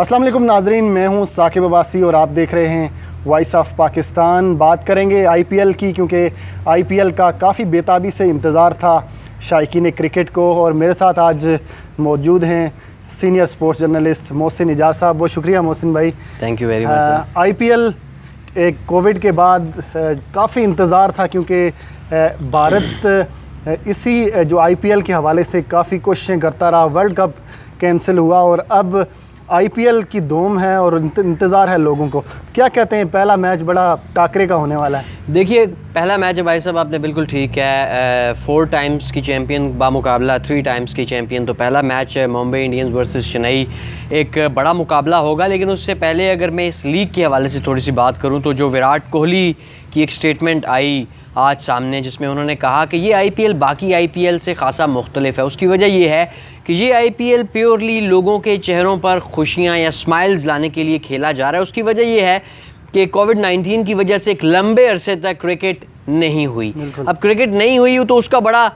अस्सलाम वालेकुम नाजरीन, मैं हूं साकिब अब्बासी और आप देख रहे हैं वॉइस ऑफ पाकिस्तान। बात करेंगे आईपीएल की, क्योंकि आईपीएल का काफ़ी बेताबी से इंतज़ार था शायकीन क्रिकेट को। और मेरे साथ आज मौजूद हैं senior sports journalist Mohsin Ejaz साहब। बहुत शुक्रिया मोहसिन भाई, thank you very much. IPL एक कोविड के बाद काफ़ी इंतज़ार था, क्योंकि भारत इसी जो आईपीएल के हवाले से काफ़ी कोशिशें करता रहा। वर्ल्ड कप कैंसिल हुआ और अब आईपीएल की धूम है और इंतज़ार है लोगों को। क्या कहते हैं, पहला मैच बड़ा टाकरे का होने वाला है? देखिए, पहला मैच है भाई साहब, आपने बिल्कुल ठीक है। 4 टाइम्स की चैंपियन बामुकाबला 3 टाइम्स की चैंपियन, तो पहला मैच है मुंबई इंडियंस वर्सेस चेन्नई, एक बड़ा मुकाबला होगा। लेकिन उससे पहले अगर मैं इस लीग के हवाले से थोड़ी सी बात करूँ, तो जो विराट कोहली की एक स्टेटमेंट आई आज सामने, जिसमें उन्होंने कहा कि ये आईपीएल बाकी आईपीएल से खासा मुख्तलिफ है। उसकी वजह ये है कि ये आईपीएल प्योरली लोगों के चेहरों पर खुशियां या स्माइल्स लाने के लिए खेला जा रहा है। उसकी वजह ये है कि कोविड-19 की वजह से एक लंबे अरसे तक क्रिकेट नहीं हुई। अब क्रिकेट नहीं हुई तो उसका बड़ा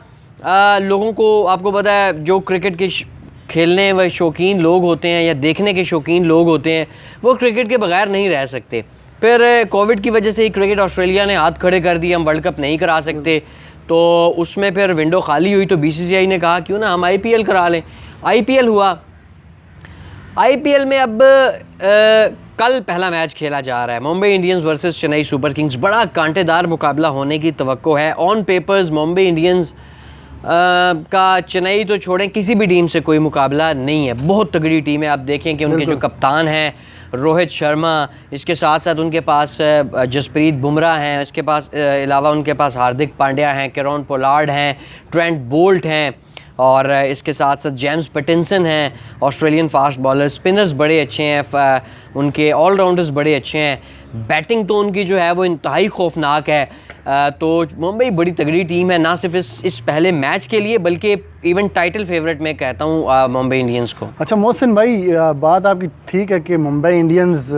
लोगों को, आपको पता है, जो क्रिकेट के खेलने व शौकीन लोग होते हैं या देखने के शौकीन लोग होते हैं, वो क्रिकेट के बगैर नहीं रह सकते। फिर कोविड की वजह से ही क्रिकेट ऑस्ट्रेलिया ने हाथ खड़े कर दिए, हम वर्ल्ड कप नहीं करा सकते। तो उसमें फिर विंडो खाली हुई, तो बीसीसीआई ने कहा क्यों ना हम आईपीएल करा लें। आईपीएल हुआ। आईपीएल में अब कल पहला मैच खेला जा रहा है, Mumbai Indians versus Chennai super Kings. बड़ा कांटेदार मुकाबला होने की तवक्को है। ऑन पेपर्स मुंबई इंडियंस का चेन्नई तो छोड़ें, किसी भी टीम से कोई मुकाबला नहीं है। बहुत तगड़ी टीम है। आप देखें कि उनके जो कप्तान हैं रोहित शर्मा, इसके साथ साथ उनके पास जसप्रीत बुमराह हैं, इसके पास अलावा उनके पास हार्दिक पांड्या हैं, केरोन पोलार्ड हैं, ट्रेंट बोल्ट हैं, और इसके साथ साथ जेम्स पैटिंसन हैं, ऑस्ट्रेलियन फास्ट बॉलर। स्पिनर्स बड़े अच्छे हैं, उनके ऑलराउंडर्स बड़े अच्छे हैं। बैटिंग तो उनकी जो है वो इंतहाई खौफनाक है। तो मुंबई बड़ी तगड़ी टीम है, ना सिर्फ इस पहले मैच के लिए बल्कि इवन टाइटल फेवरेट मैं कहता हूँ मुंबई इंडियंस को। अच्छा मोहसिन भाई, बात आपकी ठीक है कि मुंबई इंडियंस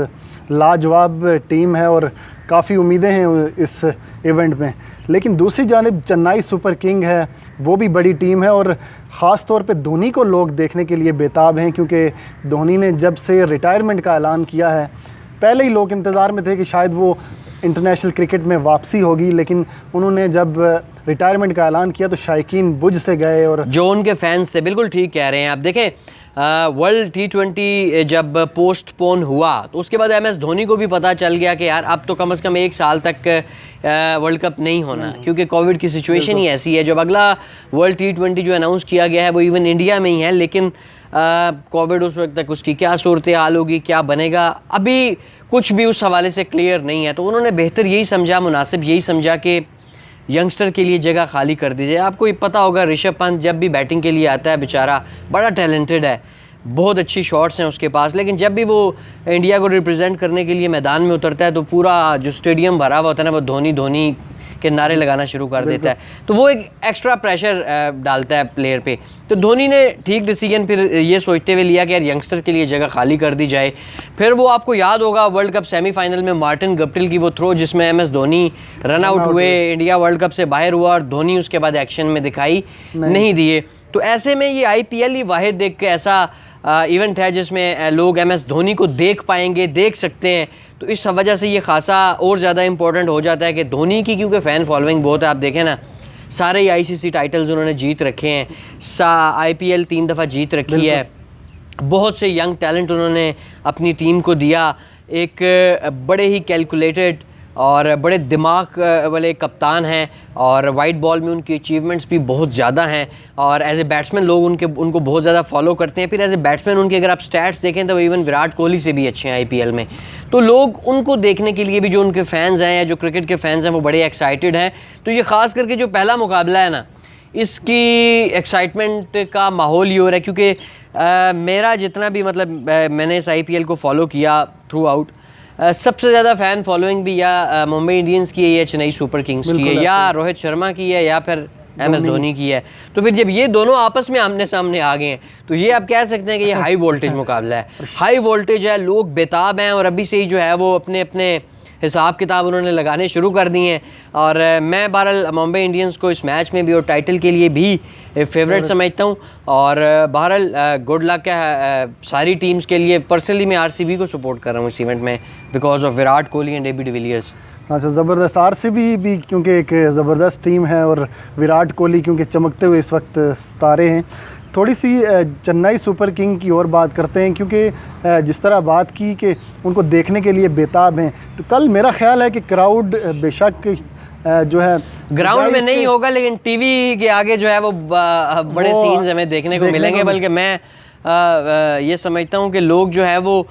लाजवाब टीम है और काफ़ी उम्मीदें हैं इस इवेंट में। लेकिन दूसरी जानिब चेन्नई सुपर किंग है, वो भी बड़ी टीम है और ख़ास तौर पे धोनी को लोग देखने के लिए बेताब हैं, क्योंकि धोनी ने जब से रिटायरमेंट का ऐलान किया है, पहले ही लोग इंतज़ार में थे कि शायद वो इंटरनेशनल क्रिकेट में वापसी होगी। लेकिन उन्होंने जब रिटायरमेंट का ऐलान किया तो शायकीन बुझ से गए। और जो उनके फैंस थे, बिल्कुल ठीक कह रहे हैं आप। देखें, वर्ल्ड T20 जब पोस्टपोन हुआ तो उसके बाद MS धोनी को भी पता चल गया कि यार अब तो कम से कम 1 साल तक वर्ल्ड कप नहीं होना, क्योंकि कोविड की सिचुएशन ही ऐसी है। जब अगला वर्ल्ड T20 जो अनाउंस किया गया है वो इवन इंडिया में ही है, लेकिन कोविड उस वक्त तक उसकी क्या सूरत हाल होगी, क्या बनेगा, अभी कुछ भी उस हवाले से क्लियर नहीं है। तो उन्होंने बेहतर यही समझा, मुनासिब यही समझा कि यंगस्टर के लिए जगह खाली कर दीजिए। आपको ये पता होगा, ऋषभ पंत जब भी बैटिंग के लिए आता है, बेचारा बड़ा टैलेंटेड है, बहुत अच्छी शॉट्स हैं उसके पास, लेकिन जब भी वो इंडिया को रिप्रेजेंट करने के लिए मैदान में उतरता है तो पूरा जो स्टेडियम भरा हुआ होता है ना, वो धोनी धोनी के नारे लगाना शुरू कर देता है। तो वो एक एक्स्ट्रा प्रेशर डालता है प्लेयर पे। तो धोनी ने ठीक डिसीजन फिर ये सोचते हुए लिया कि यार यंगस्टर के लिए जगह खाली कर दी जाए। फिर वो आपको याद होगा वर्ल्ड कप सेमीफाइनल में मार्टिन गप्टिल की वो थ्रो, जिसमें MS धोनी रन आउट हुए, इंडिया वर्ल्ड कप से बाहर हुआ और धोनी उसके बाद एक्शन में दिखाई नहीं दिए। तो ऐसे में ये IPL ही वाहिद एक ऐसा इवेंट है जिसमें लोग MS धोनी को देख पाएंगे, देख सकते हैं। तो इस वजह से ये खासा और ज़्यादा इंपॉर्टेंट हो जाता है कि धोनी की, क्योंकि फ़ैन फॉलोइंग बहुत है। आप देखें ना, सारे ही ICC टाइटल्स उन्होंने जीत रखे हैं, IPL 3 दफ़ा जीत रखी है, बहुत से यंग टैलेंट उन्होंने अपनी टीम को दिया। एक बड़े ही कैलकुलेटेड और बड़े दिमाग वाले कप्तान हैं, और वाइट बॉल में उनकी अचीवमेंट्स भी बहुत ज़्यादा हैं, और एज ए बैट्समैन लोग उनको बहुत ज़्यादा फॉलो करते हैं। फिर एज ए बैट्समैन उनके अगर आप स्टैट्स देखें तो वो इवन विराट कोहली से भी अच्छे हैं IPL में। तो लोग उनको देखने के लिए भी, जो उनके फ़ैन्स हैं या जो क्रिकेट के फ़ैन्स हैं, वो बड़े एक्साइटेड हैं। तो ये ख़ास करके जो पहला मुकाबला है ना, इसकी एक्साइटमेंट का माहौल ये हो रहा है, क्योंकि मेरा जितना भी मतलब मैंने इस IPL को फॉलो किया थ्रू आउट, सबसे ज़्यादा फ़ैन फॉलोइंग भी या मुंबई इंडियंस की है या चेन्नई सुपर किंग्स की है, या रोहित शर्मा की है, या फिर MS धोनी की है। तो फिर जब ये दोनों आपस में आमने सामने आ गए हैं तो ये आप कह सकते हैं कि ये हाई वोल्टेज मुकाबला है, हाई वोल्टेज है, लोग बेताब हैं, और अभी से ही जो है वो अपने अपने हिसाब किताब उन्होंने लगाने शुरू कर दिए हैं। और मैं बहरहाल मुंबई इंडियंस को इस मैच में भी और टाइटल के लिए भी फेवरेट समझता हूँ। और बहरहाल गुड लक है सारी टीम्स के लिए। पर्सनली मैं आरसीबी को सपोर्ट कर रहा हूँ इस इवेंट में because of Virat Kohli and AB de Villiers. अच्छा, ज़बरदस्त। आरसीबी भी क्योंकि एक ज़बरदस्त टीम है और विराट कोहली क्योंकि चमकते हुए इस वक्त सितारे हैं। थोड़ी सी चेन्नई सुपर किंग की और बात करते हैं क्योंकि जिस तरह बात की कि उनको देखने के लिए बेताब हैं, तो कल मेरा ख्याल है कि क्राउड बेशक जो है ग्राउंड में नहीं होगा लेकिन टीवी के आगे जो है वो बड़े सीन्स हमें देखने को मिलेंगे। बल्कि मैं ये समझता हूँ कि लोग जो है वो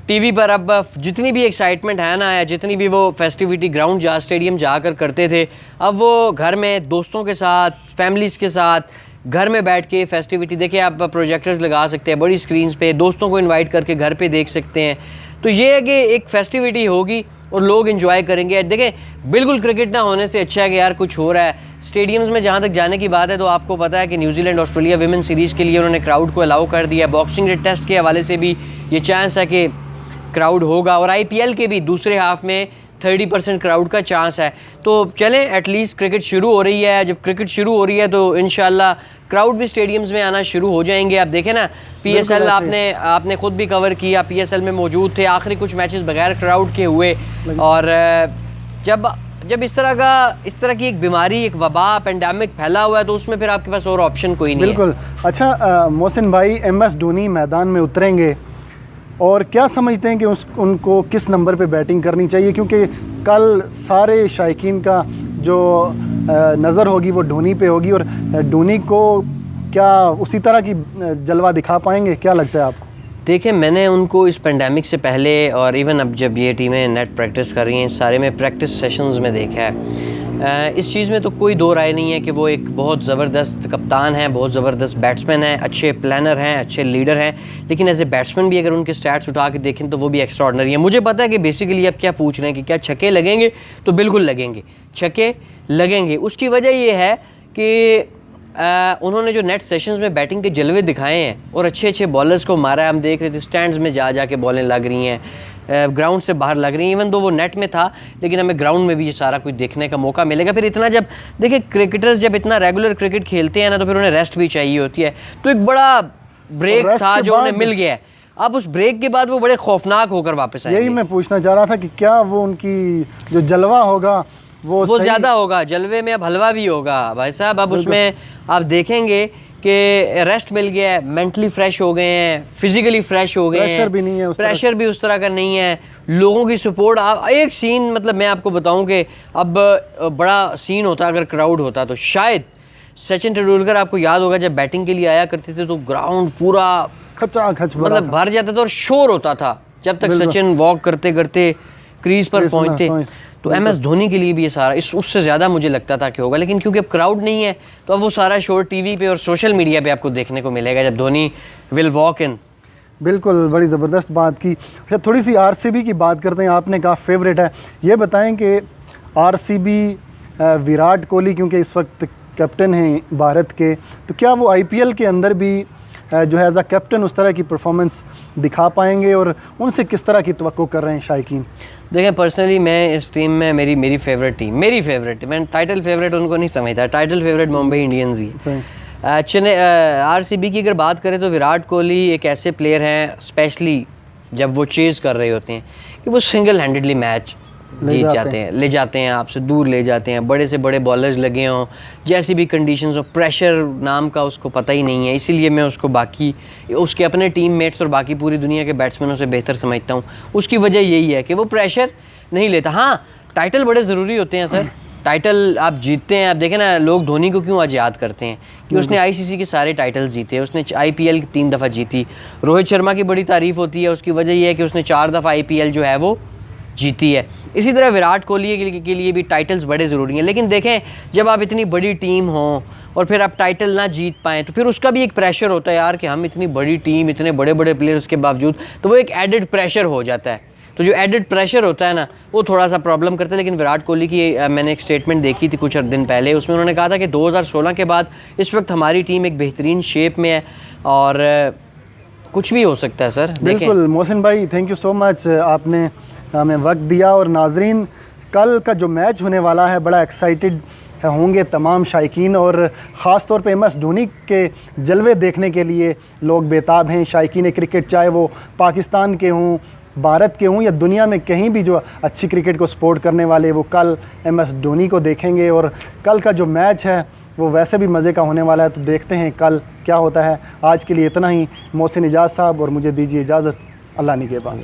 टीवी पर अब जितनी भी एक्साइटमेंट है ना, या जितनी भी वो फेस्टिविटी ग्राउंड जा स्टेडियम जाकर करते थे, अब वो घर में दोस्तों के साथ, फैमिलीज़ के साथ घर में बैठ के फेस्टिविटी देखिए। आप प्रोजेक्टर्स लगा सकते हैं बड़ी स्क्रीन्स पे, दोस्तों को इनवाइट करके घर पे देख सकते हैं। तो ये है कि एक फेस्टिविटी होगी और लोग इन्जॉय करेंगे। देखें बिल्कुल क्रिकेट ना होने से अच्छा है कि यार कुछ हो रहा है स्टेडियम्स में। जहाँ तक जाने की बात है तो आपको पता है कि न्यूजीलैंड ऑस्ट्रेलिया विमेन सीरीज़ के लिए उन्होंने क्राउड को अलाउ कर दिया। बॉक्सिंग डे टेस्ट के हवाले से भी ये चांस है कि क्राउड होगा और IPL के भी दूसरे हाफ में 30% क्राउड का चांस है। तो चलें एटलीस्ट क्रिकेट शुरू हो रही है। जब क्रिकेट शुरू हो रही है तो इंशाल्लाह क्राउड भी स्टेडियम्स में आना शुरू हो जाएंगे। आप देखें ना PSL आपने खुद भी कवर किया, PSL में मौजूद थे, आखिरी कुछ मैचेस बगैर क्राउड के हुए। और जब इस तरह की एक बीमारी, एक वबा, पेंडेमिक फैला हुआ है तो उसमें फिर आपके पास और ऑप्शन कोई नहीं है। बिल्कुल। अच्छा मोहसिन भाई, MS धोनी मैदान में उतरेंगे और क्या समझते हैं कि उनको किस नंबर पे बैटिंग करनी चाहिए? क्योंकि कल सारे शायकीन का जो नज़र होगी वो धोनी पे होगी और धोनी को क्या उसी तरह की जलवा दिखा पाएंगे? क्या लगता है आपको? देखिए मैंने उनको इस पेंडेमिक से पहले और इवन अब जब ये टीमें नेट प्रैक्टिस कर रही हैं, सारे में प्रैक्टिस सेशंस में देखा है। इस चीज़ में तो कोई दो राय नहीं है कि वो एक बहुत ज़बरदस्त कप्तान हैं, बहुत ज़बरदस्त बैट्समैन हैं, अच्छे प्लानर हैं, अच्छे लीडर हैं। लेकिन एज ए बैट्समैन भी अगर उनके स्टैट्स उठा के देखें तो वो भी एक्स्ट्राऑर्डिनरी है। मुझे पता है कि बेसिकली आप क्या पूछ रहे हैं कि क्या छक्के लगेंगे, तो बिल्कुल लगेंगे, छक्के लगेंगे। उसकी वजह ये है कि उन्होंने जो नेट सेशंस में बैटिंग के जलवे दिखाए हैं और अच्छे अच्छे बॉलर्स को मारा है। हम देख रहे थे स्टैंड्स में जा के बॉलें लग रही हैं, ग्राउंड से बाहर लग रही हैं। इवन दो वो नेट में था लेकिन हमें ग्राउंड में भी ये सारा कुछ देखने का मौका मिलेगा। फिर इतना जब देखिए क्रिकेटर्स जब इतना रेगुलर क्रिकेट खेलते हैं ना तो फिर उन्हें रेस्ट भी चाहिए होती है। तो एक बड़ा ब्रेक था जो उन्हें मिल गया है। अब उस ब्रेक के बाद वो बड़े खौफनाक होकर वापस आएंगे। यही मैं पूछना चाह रहा था कि क्या वो उनकी जो जलवा होगा वो ज़्यादा होगा। जलवे में अब हलवा भी होगा भाई साहब। अब उसमें आप देखेंगे कि रेस्ट मिल गया है, मेंटली फ्रेश हो गए हैं, फिजिकली फ्रेश हो गए हैं, प्रेशर भी नहीं है, प्रेशर भी उस तरह का नहीं है, लोगों की सपोर्ट। एक सीन मतलब मैं आपको बताऊं कि अब बड़ा सीन होता अगर क्राउड होता तो शायद सचिन तेंदुलकर, आपको याद होगा जब बैटिंग के लिए आया करते थे तो ग्राउंड पूरा खचाखच मतलब भर जाता था और शोर होता था जब तक सचिन वॉक करते करते क्रीज पर पहुंचते। तो MS धोनी के लिए भी ये सारा उससे ज़्यादा मुझे लगता था कि होगा। लेकिन क्योंकि अब क्राउड नहीं है तो अब वो सारा शोर टीवी पे और सोशल मीडिया पे आपको देखने को मिलेगा जब धोनी विल वॉक इन। बिल्कुल, बड़ी ज़बरदस्त बात की। अच्छा, थोड़ी सी RCB की बात करते हैं। आपने कहा फेवरेट है, ये बताएं कि RCB विराट कोहली क्योंकि इस वक्त कैप्टन हैं भारत के, तो क्या वो IPL के अंदर भी जो है एज अ कैप्टन उस तरह की परफॉर्मेंस दिखा पाएंगे और उनसे किस तरह की तवक्को कर रहे हैं शायकीन? देखें पर्सनली मैं इस टीम में मेरी फेवरेट टीम, मैं टाइटल फेवरेट उनको नहीं समझता। टाइटल फेवरेट मुंबई इंडियंस ही। चेन्नई RCB की अगर बात करें तो विराट कोहली एक ऐसे प्लेयर हैं, स्पेशली जब वो चेज़ कर रहे होते हैं, कि वो सिंगल हैंडेडली मैच जीत जाते हैं, ले जाते हैं, आपसे दूर ले जाते हैं। बड़े से बड़े बॉलर्स लगे हों, जैसी भी कंडीशंस हो, प्रेशर नाम का उसको पता ही नहीं है। इसीलिए मैं उसको बाकी उसके अपने टीममेट्स और बाकी पूरी दुनिया के बैट्समैनों से बेहतर समझता हूँ। उसकी वजह यही है कि वो प्रेशर नहीं लेता। हाँ, टाइटल बड़े ज़रूरी होते हैं सर, टाइटल आप जीतते हैं। आप देखें ना लोग धोनी को क्यों आज याद करते हैं कि उसने ICC के सारे टाइटल्स जीते, उसने IPL 3 दफ़ा जीती। रोहित शर्मा की बड़ी तारीफ़ होती है, उसकी वजह यह है कि उसने 4 दफ़ा IPL जो है वो जीती है। इसी तरह विराट कोहली के लिए भी टाइटल्स बड़े ज़रूरी हैं। लेकिन देखें जब आप इतनी बड़ी टीम हो और फिर आप टाइटल ना जीत पाएँ तो फिर उसका भी एक प्रेशर होता है यार कि हम इतनी बड़ी टीम, इतने बड़े बड़े प्लेयर्स के बावजूद, तो वो एक एडेड प्रेशर हो जाता है। तो जो एडेड प्रेशर होता है ना वो थोड़ा सा प्रॉब्लम करता है। लेकिन विराट कोहली की मैंने एक स्टेटमेंट देखी थी कुछ दिन पहले, उसमें उन्होंने कहा था कि 2016 के बाद इस वक्त हमारी टीम एक बेहतरीन शेप में है और कुछ भी हो सकता है सर। देखें बिल्कुल मोहसिन भाई, थैंक यू सो मच, आपने हमें वक्त दिया। और नाजरीन, कल का जो मैच होने वाला है बड़ा एक्साइटेड होंगे तमाम शायकीन, और ख़ास तौर पे MS धोनी के जलवे देखने के लिए लोग बेताब हैं। शायकीन क्रिकेट, चाहे वो पाकिस्तान के हों, भारत के हों या दुनिया में कहीं भी जो अच्छी क्रिकेट को सपोर्ट करने वाले, वो कल MS धोनी को देखेंगे। और कल का जो मैच है वो वैसे भी मज़े का होने वाला है, तो देखते हैं कल क्या होता है। आज के लिए इतना ही। मोहसिन इजाज़ साहब और मुझे दीजिए इजाज़त। अल्लाह निगहबान।